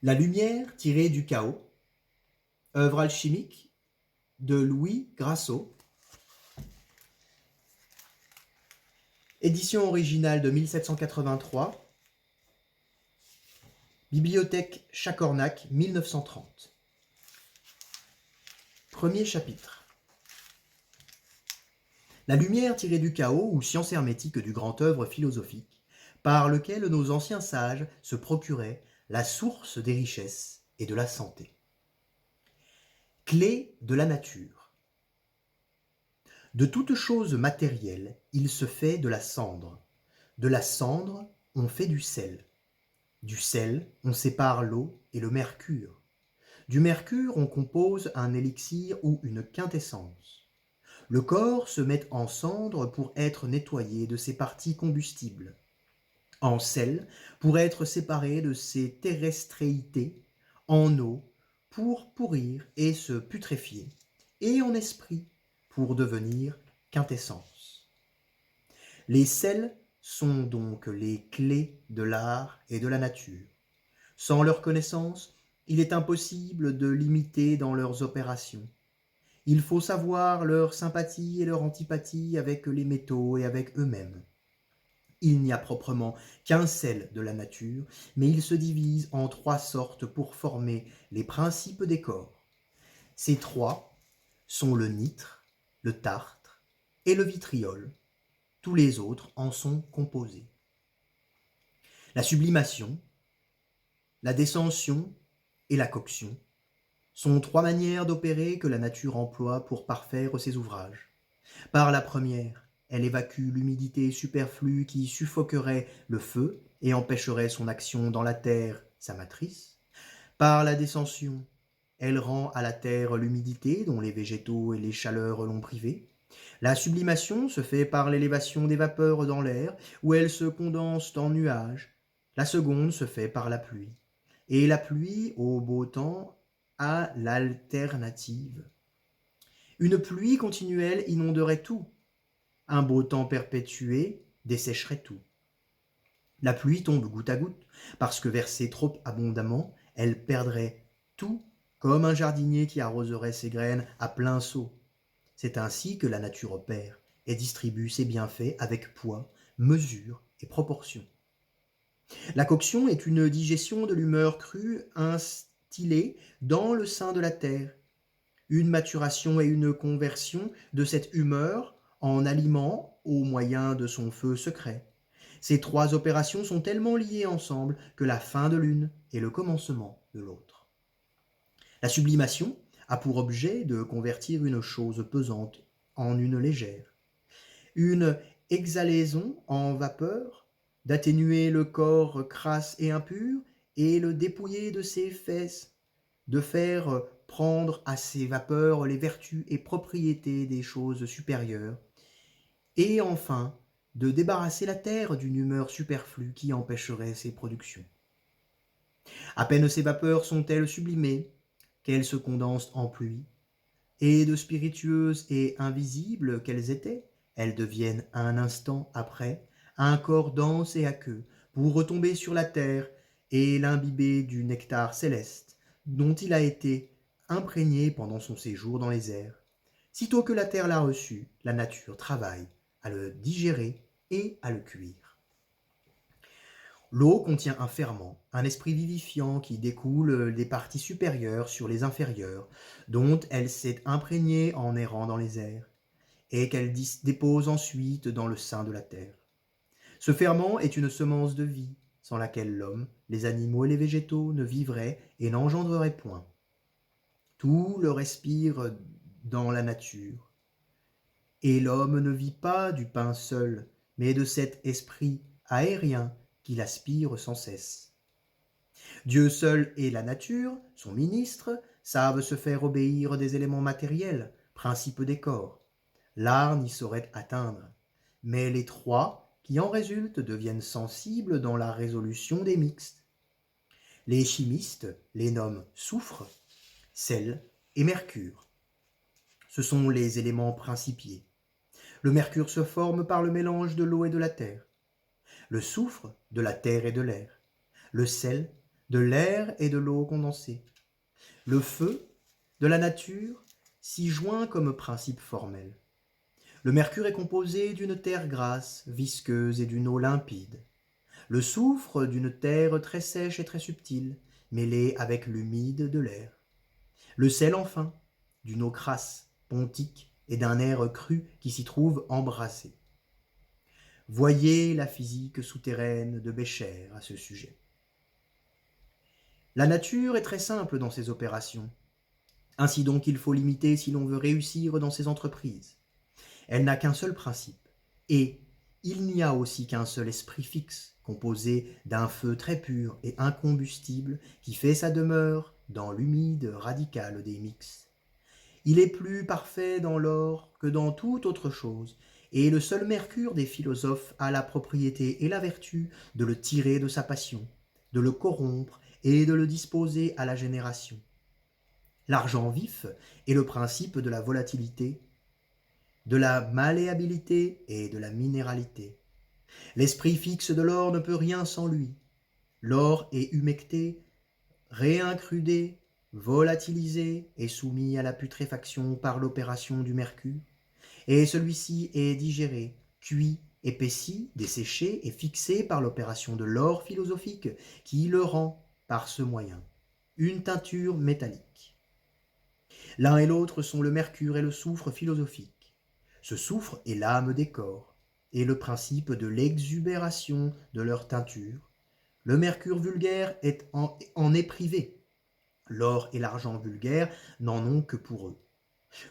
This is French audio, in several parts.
La lumière tirée du chaos, œuvre alchimique de Louis Grasso, édition originale de 1783, bibliothèque Chacornac, 1930. Premier chapitre. La lumière tirée du chaos, ou science hermétique du grand œuvre philosophique, par lequel nos anciens sages se procuraient la source des richesses et de la santé. Clé de la nature. De toute chose matérielle, il se fait de la cendre. De la cendre, on fait du sel. Du sel, on sépare l'eau et le mercure. Du mercure, on compose un élixir ou une quintessence. Le corps se met en cendre pour être nettoyé de ses parties combustibles, en sel pour être séparé de ses terrestréités, en eau pour pourrir et se putréfier, et en esprit pour devenir quintessence. Les sels sont donc les clés de l'art et de la nature. Sans leur connaissance, il est impossible de l'imiter dans leurs opérations. Il faut savoir leur sympathie et leur antipathie avec les métaux et avec eux-mêmes. Il n'y a proprement qu'un sel de la nature, mais il se divise en trois sortes pour former les principes des corps. Ces trois sont le nitre, le tartre et le vitriol. Tous les autres en sont composés. La sublimation, la descension et la coction sont trois manières d'opérer que la nature emploie pour parfaire ses ouvrages. Par la première, elle évacue l'humidité superflue qui suffoquerait le feu et empêcherait son action dans la terre, sa matrice. Par la descension, elle rend à la terre l'humidité dont les végétaux et les chaleurs l'ont privée. La sublimation se fait par l'élévation des vapeurs dans l'air, où elles se condensent en nuages. La seconde se fait par la pluie. Et la pluie, au beau temps, a l'alternative. Une pluie continuelle inonderait tout. Un beau temps perpétué dessécherait tout. La pluie tombe goutte à goutte, parce que versée trop abondamment, elle perdrait tout, comme un jardinier qui arroserait ses graines à plein seau. C'est ainsi que la nature opère et distribue ses bienfaits avec poids, mesure et proportion. La coction est une digestion de l'humeur crue instillée dans le sein de la terre, une maturation et une conversion de cette humeur en aliment au moyen de son feu secret. Ces trois opérations sont tellement liées ensemble que la fin de l'une est le commencement de l'autre. La sublimation a pour objet de convertir une chose pesante en une légère, une exhalaison en vapeur, d'atténuer le corps crasse et impur et le dépouiller de ses fesses, de faire prendre à ces vapeurs les vertus et propriétés des choses supérieures, et enfin de débarrasser la terre d'une humeur superflue qui empêcherait ses productions. À peine ces vapeurs sont-elles sublimées, qu'elles se condensent en pluie, et de spiritueuses et invisibles qu'elles étaient, elles deviennent un instant après un corps dense et aqueux, pour retomber sur la terre et l'imbiber du nectar céleste, dont il a été imprégné pendant son séjour dans les airs. Sitôt que la terre l'a reçu, la nature travaille à le digérer et à le cuire. L'eau contient un ferment, un esprit vivifiant qui découle des parties supérieures sur les inférieures, dont elle s'est imprégnée en errant dans les airs, et qu'elle dépose ensuite dans le sein de la terre. Ce ferment est une semence de vie, sans laquelle l'homme, les animaux et les végétaux ne vivraient et n'engendreraient point. Tout le respire dans la nature, et l'homme ne vit pas du pain seul, mais de cet esprit aérien qu'il aspire sans cesse. Dieu seul et la nature, son ministre, savent se faire obéir des éléments matériels, principes des corps. L'art n'y saurait atteindre, mais les trois qui en résultent deviennent sensibles dans la résolution des mixtes. Les chimistes les nomment soufre, sel et mercure. Ce sont les éléments principiers. Le mercure se forme par le mélange de l'eau et de la terre, le soufre de la terre et de l'air, le sel de l'air et de l'eau condensée. Le feu, de la nature, s'y joint comme principe formel. Le mercure est composé d'une terre grasse, visqueuse et d'une eau limpide. Le soufre d'une terre très sèche et très subtile, mêlée avec l'humide de l'air. Le sel enfin, d'une eau crasse, pontique et d'un air cru qui s'y trouve embrassé. Voyez la physique souterraine de Bécher à ce sujet. La nature est très simple dans ses opérations. Ainsi donc il faut l'imiter si l'on veut réussir dans ses entreprises. Elle n'a qu'un seul principe, et il n'y a aussi qu'un seul esprit fixe, composé d'un feu très pur et incombustible qui fait sa demeure dans l'humide radical des mix. Il est plus parfait dans l'or que dans toute autre chose, et le seul Mercure des philosophes a la propriété et la vertu de le tirer de sa passion, de le corrompre et de le disposer à la génération. L'argent vif est le principe de la volatilité, de la malléabilité et de la minéralité. L'esprit fixe de l'or ne peut rien sans lui. L'or est humecté, réincrudé, volatilisé et soumis à la putréfaction par l'opération du mercure, et celui-ci est digéré, cuit, épaissi, desséché et fixé par l'opération de l'or philosophique qui le rend, par ce moyen, une teinture métallique. L'un et l'autre sont le mercure et le soufre philosophique. Ce soufre est l'âme des corps, et le principe de l'exubération de leur teinture. Le mercure vulgaire en est privé. L'or et l'argent vulgaire n'en ont que pour eux.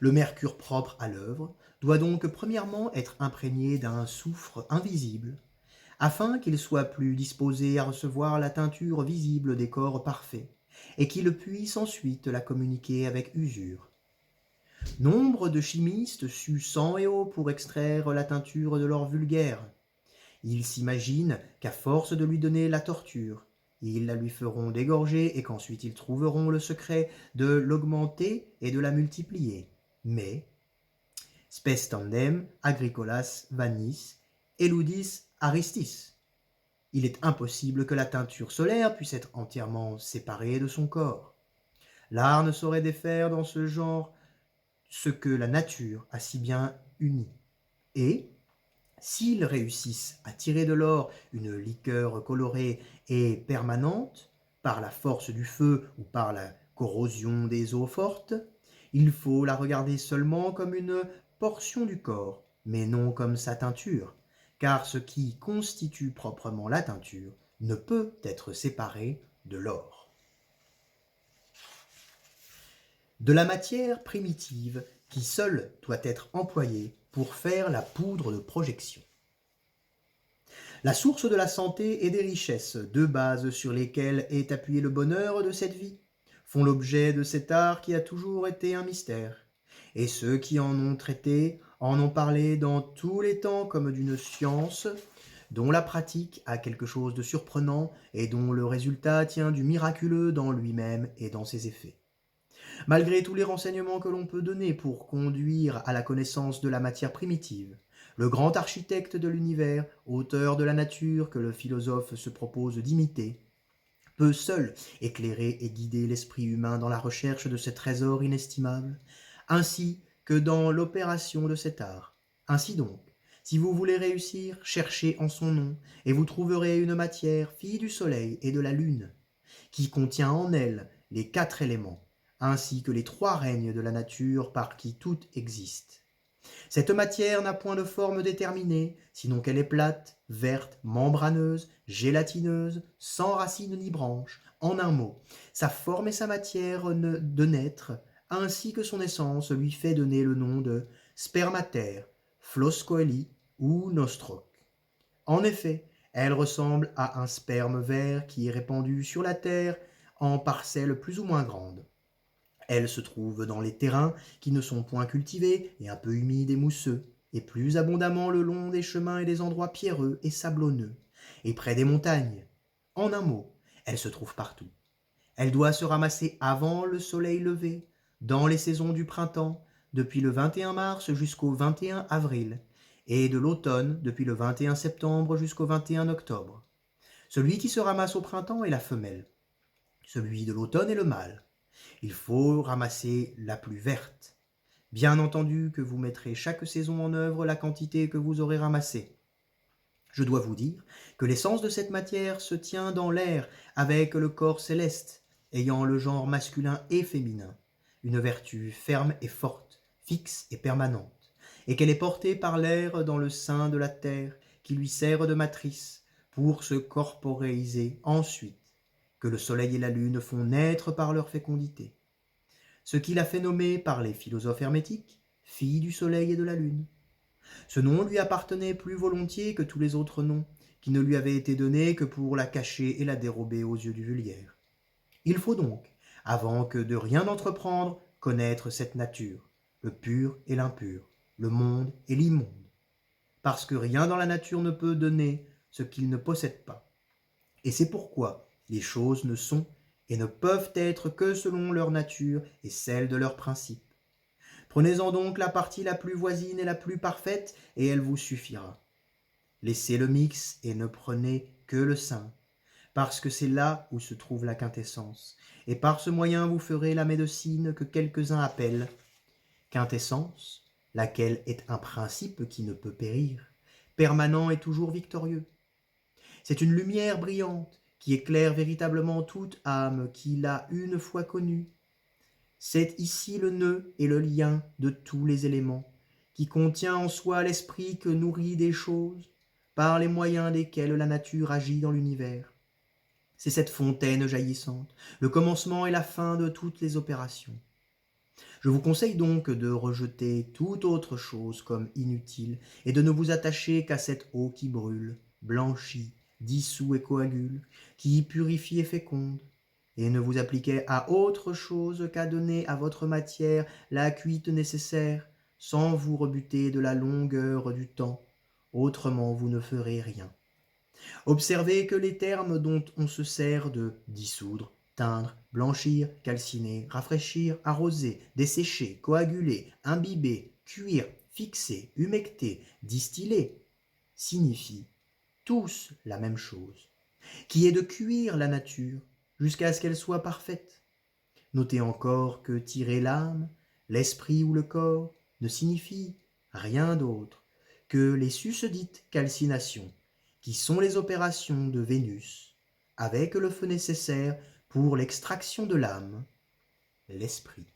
Le mercure propre à l'œuvre doit donc premièrement être imprégné d'un soufre invisible, afin qu'il soit plus disposé à recevoir la teinture visible des corps parfaits, et qu'il puisse ensuite la communiquer avec usure. Nombre de chimistes suent sang et eau pour extraire la teinture de l'or vulgaire. Ils s'imaginent qu'à force de lui donner la torture, ils la lui feront dégorger et qu'ensuite ils trouveront le secret de l'augmenter et de la multiplier. Mais, spes tandem agricolas vanis eludis aristis. Il est impossible que la teinture solaire puisse être entièrement séparée de son corps. L'art ne saurait défaire dans ce genre ce que la nature a si bien uni. Et, s'ils réussissent à tirer de l'or une liqueur colorée et permanente, par la force du feu ou par la corrosion des eaux fortes, il faut la regarder seulement comme une portion du corps, mais non comme sa teinture, car ce qui constitue proprement la teinture ne peut être séparé de l'or. De la matière primitive qui seule doit être employée pour faire la poudre de projection. La source de la santé et des richesses, deux bases sur lesquelles est appuyé le bonheur de cette vie, font l'objet de cet art qui a toujours été un mystère. Et ceux qui en ont traité en ont parlé dans tous les temps comme d'une science dont la pratique a quelque chose de surprenant et dont le résultat tient du miraculeux dans lui-même et dans ses effets. Malgré tous les renseignements que l'on peut donner pour conduire à la connaissance de la matière primitive, le grand architecte de l'univers, auteur de la nature que le philosophe se propose d'imiter, peut seul éclairer et guider l'esprit humain dans la recherche de ce trésor inestimable, ainsi que dans l'opération de cet art. Ainsi donc, si vous voulez réussir, cherchez en son nom, et vous trouverez une matière, fille du soleil et de la lune, qui contient en elle les 4 éléments, ainsi que les 3 règnes de la nature par qui tout existe. Cette matière n'a point de forme déterminée, sinon qu'elle est plate, verte, membraneuse, gélatineuse, sans racines ni branches. En un mot, sa forme et sa matière de naître, ainsi que son essence, lui fait donner le nom de spermater, flos coeli ou nostroc. En effet, elle ressemble à un sperme vert qui est répandu sur la terre en parcelles plus ou moins grandes. Elle se trouve dans les terrains qui ne sont point cultivés et un peu humides et mousseux, et plus abondamment le long des chemins et des endroits pierreux et sablonneux, et près des montagnes. En un mot, elle se trouve partout. Elle doit se ramasser avant le soleil levé, dans les saisons du printemps, depuis le 21 mars jusqu'au 21 avril, et de l'automne depuis le 21 septembre jusqu'au 21 octobre. Celui qui se ramasse au printemps est la femelle. Celui de l'automne est le mâle. Il faut ramasser la plus verte. Bien entendu que vous mettrez chaque saison en œuvre la quantité que vous aurez ramassée. Je dois vous dire que l'essence de cette matière se tient dans l'air avec le corps céleste, ayant le genre masculin et féminin, une vertu ferme et forte, fixe et permanente, et qu'elle est portée par l'air dans le sein de la terre qui lui sert de matrice pour se corporéiser ensuite, que le soleil et la lune font naître par leur fécondité. Ce qui l'a fait nommer par les philosophes hermétiques fille du soleil et de la lune. Ce nom lui appartenait plus volontiers que tous les autres noms, qui ne lui avaient été donnés que pour la cacher et la dérober aux yeux du vulgaire. Il faut donc, avant que de rien entreprendre, connaître cette nature, le pur et l'impur, le monde et l'immonde, parce que rien dans la nature ne peut donner ce qu'il ne possède pas. Et c'est pourquoi les choses ne sont et ne peuvent être que selon leur nature et celle de leurs principes. Prenez-en donc la partie la plus voisine et la plus parfaite, et elle vous suffira. Laissez le mix et ne prenez que le saint, parce que c'est là où se trouve la quintessence, et par ce moyen vous ferez la médecine que quelques-uns appellent quintessence, laquelle est un principe qui ne peut périr, permanent et toujours victorieux. C'est une lumière brillante qui éclaire véritablement toute âme qui l'a une fois connue. C'est ici le nœud et le lien de tous les éléments, qui contient en soi l'esprit que nourrit des choses, par les moyens desquels la nature agit dans l'univers. C'est cette fontaine jaillissante, le commencement et la fin de toutes les opérations. Je vous conseille donc de rejeter toute autre chose comme inutile et de ne vous attacher qu'à cette eau qui brûle, blanchit, dissout et coagule, qui purifie et féconde, et ne vous appliquez à autre chose qu'à donner à votre matière la cuite nécessaire, sans vous rebuter de la longueur du temps, autrement vous ne ferez rien. Observez que les termes dont on se sert de dissoudre, teindre, blanchir, calciner, rafraîchir, arroser, dessécher, coaguler, imbiber, cuire, fixer, humecter, distiller, signifient tous la même chose, qui est de cuire la nature jusqu'à ce qu'elle soit parfaite. Notez encore que tirer l'âme, l'esprit ou le corps ne signifie rien d'autre que les susdites calcinations, qui sont les opérations de Vénus, avec le feu nécessaire pour l'extraction de l'âme, l'esprit.